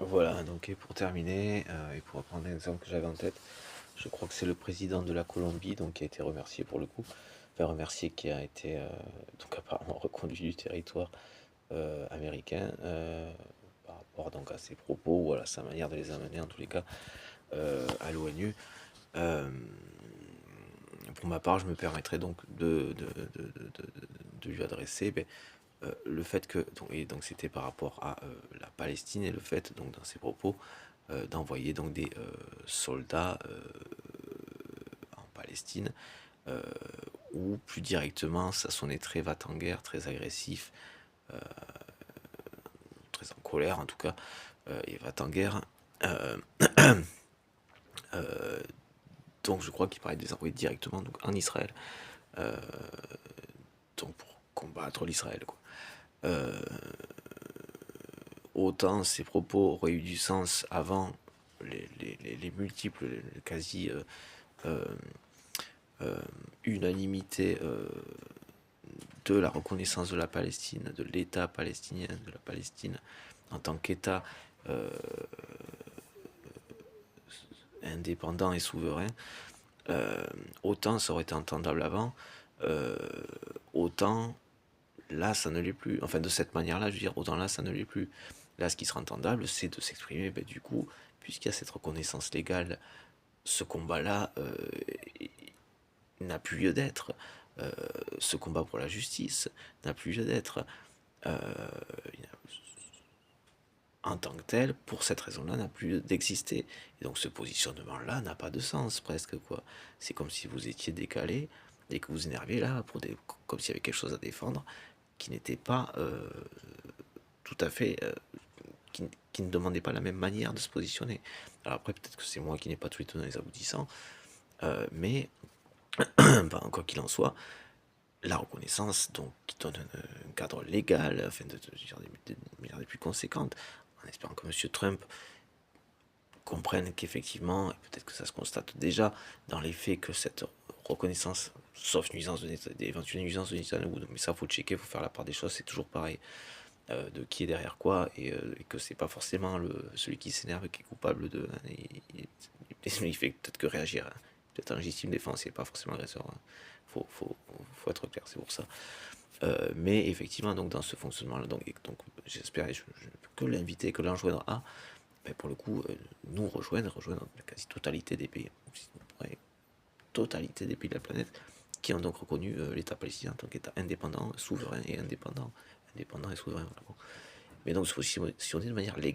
Voilà, donc et pour terminer, et pour reprendre l'exemple que j'avais en tête, je crois que c'est le président de la Colombie donc qui a été remercié pour le coup, enfin remercié qui a été donc apparemment reconduit du territoire américain par rapport donc à ses propos ou à sa manière de les amener en tous les cas à l'ONU. Euh, pour ma part, je me permettrai donc de lui adresser le fait que donc c'était par rapport à la Palestine et le fait donc dans ses propos d'envoyer donc des soldats en Palestine euh, ou plus directement ça sonnait très va-t-en-guerre, très agressif, très en colère en tout cas et va-t-en-guerre. Euh, euh, donc je crois qu'il parlait de les envoyer directement donc en Israël, euh, donc pour combattre l'Israël quoi. Euh, Autant ces propos auraient eu du sens avant les multiples, les quasi euh, euh, unanimité de la reconnaissance de la Palestine, de l'État palestinien, de la Palestine en tant qu'État euh, indépendant et souverain, autant ça aurait été entendable avant, euh, autant là ça ne l'est plus. Enfin de cette manière-là, je veux dire, autant là ça ne l'est plus. Là ce qui sera entendable, c'est de s'exprimer, ben, du coup, puisqu'il y a cette reconnaissance légale, ce combat-là n'a plus lieu d'être. Euh, Ce combat pour la justice n'a plus lieu d'être. Euh, En tant que tel, pour cette raison-là, n'a plus d'exister. Et donc ce positionnement-là n'a pas de sens, presque, quoi. C'est comme si vous étiez décalé et que vous énerviez là, comme s'il y avait quelque chose à défendre qui n'était pas tout à fait, qui ne demandait pas la même manière de se positionner. Alors après, peut-être que c'est moi qui n'ai pas tous les tenants et les aboutissants, mais ben, quoi qu'il en soit, la reconnaissance, donc, qui donne un cadre légal, afin de dire des milliards des plus conséquentes, en espérant que M. Trump comprenne qu'effectivement, et peut-être que ça se constate déjà dans les faits, que cette reconnaissance, sauf nuisance d'éventuelles nuisances de Netanyahu, mais ça faut checker, faut faire la part des choses, c'est toujours pareil, de qui est derrière quoi, et que c'est pas forcément celui qui s'énerve qui est coupable de. Il fait peut-être que réagir, hein, peut-être en légitime défense, il n'est pas forcément agresseur. Hein. Faut être clair, c'est pour ça. Mais effectivement, donc dans ce fonctionnement-là, donc j'espère, je ne peux que l'inviter, que l'enjoindre à, ben, pour le coup, nous rejoindre la quasi-totalité des pays, ouais, totalité des pays de la planète, qui ont donc reconnu l'État palestinien en tant qu'État indépendant, souverain et indépendant, indépendant et souverain. Voilà, bon. Mais donc, il faut si on est de manière légale.